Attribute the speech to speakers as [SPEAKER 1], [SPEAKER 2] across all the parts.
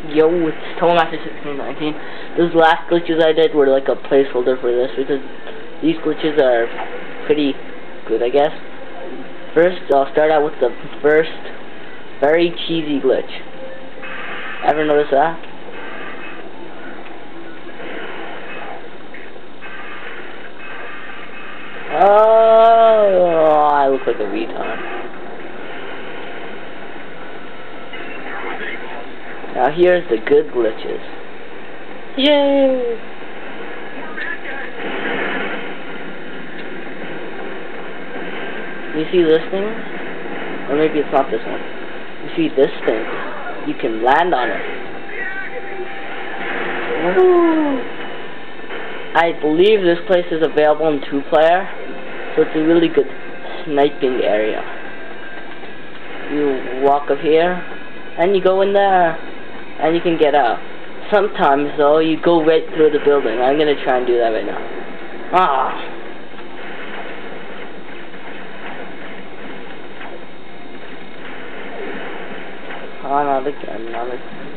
[SPEAKER 1] Yo, it's tommorow1619. Those last glitches I did were like a placeholder for this because these glitches are pretty good, I guess. First, I'll start out with the first very cheesy glitch. Ever notice that? Oh, I look like a retard. Now here's the good glitches. Yay! You see this thing? Or maybe it's not this one. You see this thing? You can land on it. Woo! I believe this place is available in 2-player, so it's a really good sniping area. You walk up here, and you go in there, and you can get out. Sometimes, though, you go right through the building. I'm gonna try and do that right now. Ah! Oh, not again, not again.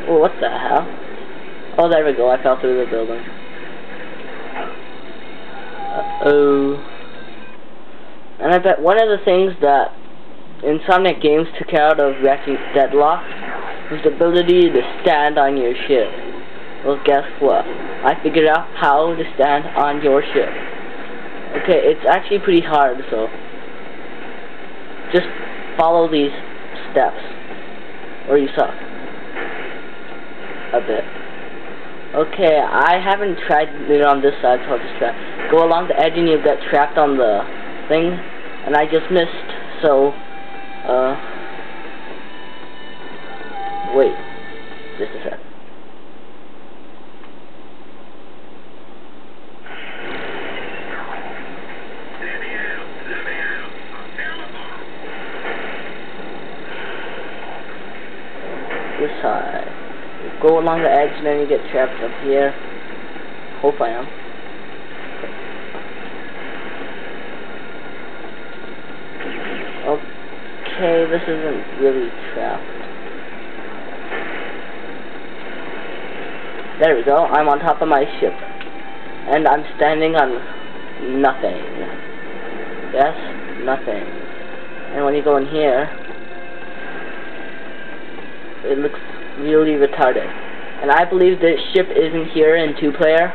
[SPEAKER 1] Oh, what the hell? Oh, there we go, I fell through the building. Uh-oh. And I bet one of the things that Insomniac Games took out of Ratchet Deadlocked was the ability to stand on your ship. Well, guess what? I figured out how to stand on your ship. Okay, it's actually pretty hard, so just follow these steps, or you suck. A bit. Okay, I haven't tried it on this side, so I'll just try. Go along the edge and you'll get trapped on the thing, and I just missed, so, wait, just a sec. This side. You go along the edge and then you get trapped up here. Hope I am. Okay, this isn't really trapped. There we go, I'm on top of my ship. And I'm standing on nothing. Yes, nothing. And when you go in here, it looks really retarded. And I believe this ship isn't here in 2-player,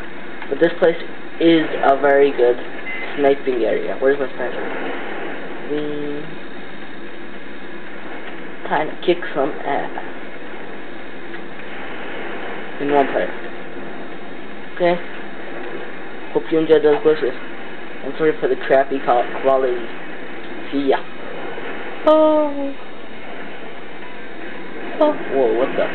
[SPEAKER 1] but this place is a very good sniping area. Where's my sniper? Time to kick some ass. In 1-player. Okay? Hope you enjoyed those glitches. I'm sorry for the crappy quality. See ya. Oh. Oh. Whoa, what the?